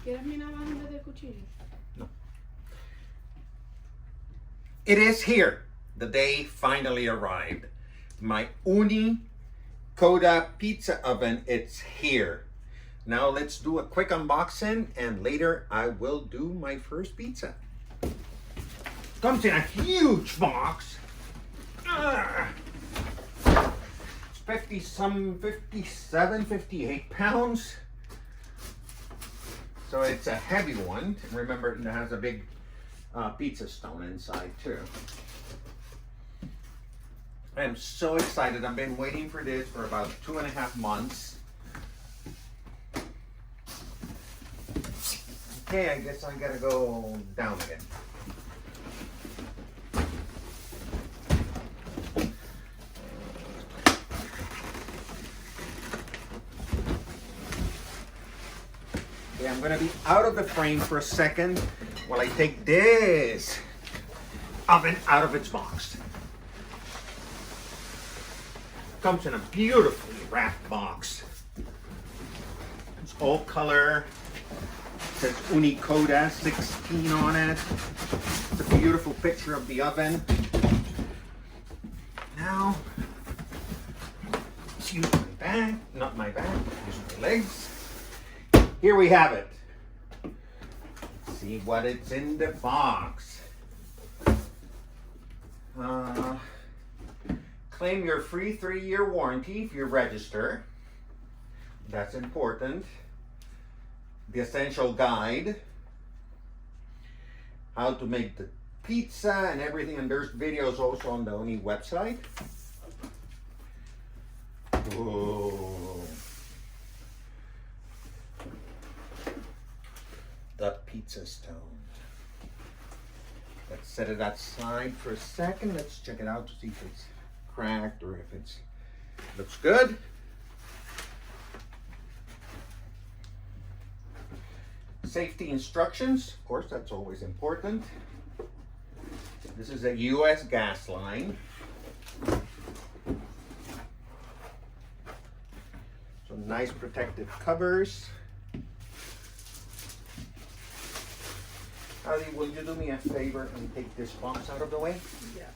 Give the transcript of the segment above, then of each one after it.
¿Quieres mi navaja en vez del cuchillo? No. It is here. The day finally arrived. My Ooni Koda pizza oven, it's here. Now let's do a quick unboxing and later I will do my first pizza. Comes in a huge box. It's 57, 58 pounds. So it's a heavy one. Remember, it has a big pizza stone inside too. I'm so excited. I've been waiting for this for about 2.5 months. Okay, I guess I gotta go down again. Okay, I'm gonna be out of the frame for a second while I take this oven out of its box. Comes in a beautifully wrapped box. It's all color. It says Ooni Koda 16 on it. It's a beautiful picture of the oven. Now, let's use my back, not my back, use my legs. Here we have it. Let's see what it's in the box. Claim your free 3-year warranty if you register. That's important. The essential guide. How to make the pizza and everything. And there's videos also on the Ooni website. Whoa. The pizza stone. Let's set it aside for a second. Let's check it out to see if it's cracked or if it's looks good. Safety instructions, of course, that's always important. This is a US gas line. So nice protective covers. Ali, will you do me a favor and take this box out of the way? Yeah.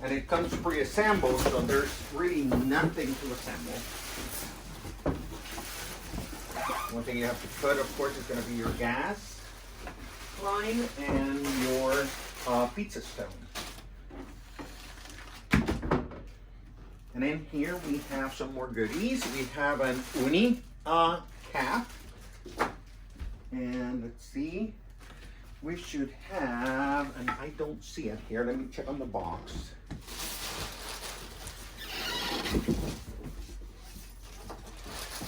And it comes pre-assembled, so there's really nothing to assemble. One thing you have to put, of course, is going to be your gas line and your pizza stone. And in here we have some more goodies. We have an Ooni cap. And let's see, we should have, and I don't see it here. Let me check on the box.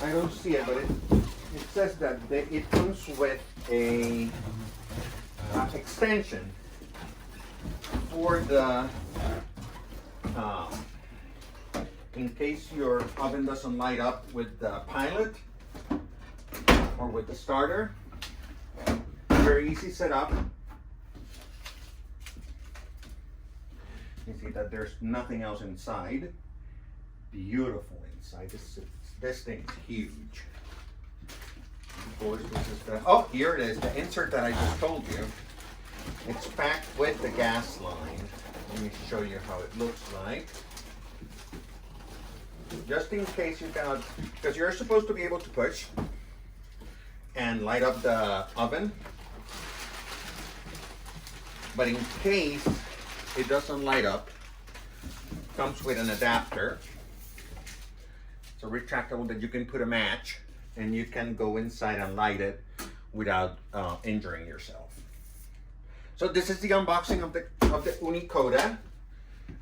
I don't see it, but it says that it comes with a extension for the in case your oven doesn't light up with the pilot or with the starter. Very easy setup. You see that there's nothing else inside. Beautiful inside. This thing is huge. Of course, this is the, oh, here it is, the insert that I just told you. It's packed with the gas line. Let me show you how it looks like. Just in case you cannot, because you're supposed to be able to push and light up the oven. But in case it doesn't light up, it comes with an adapter. It's a retractable that you can put a match and you can go inside and light it without injuring yourself. So this is the unboxing of the Ooni Koda.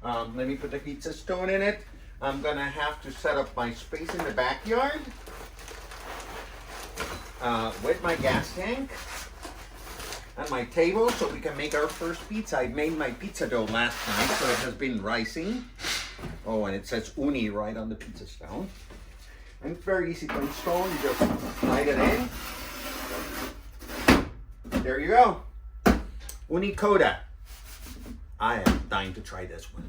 Let me put the pizza stone in it. I'm gonna have to set up my space in the backyard with my gas tank and my table so we can make our first pizza. I made my pizza dough last night, so it has been rising. Oh, and it says Ooni right on the pizza stone. And it's very easy to install. You just slide it in. There you go. Ooni Koda. I am dying to try this one.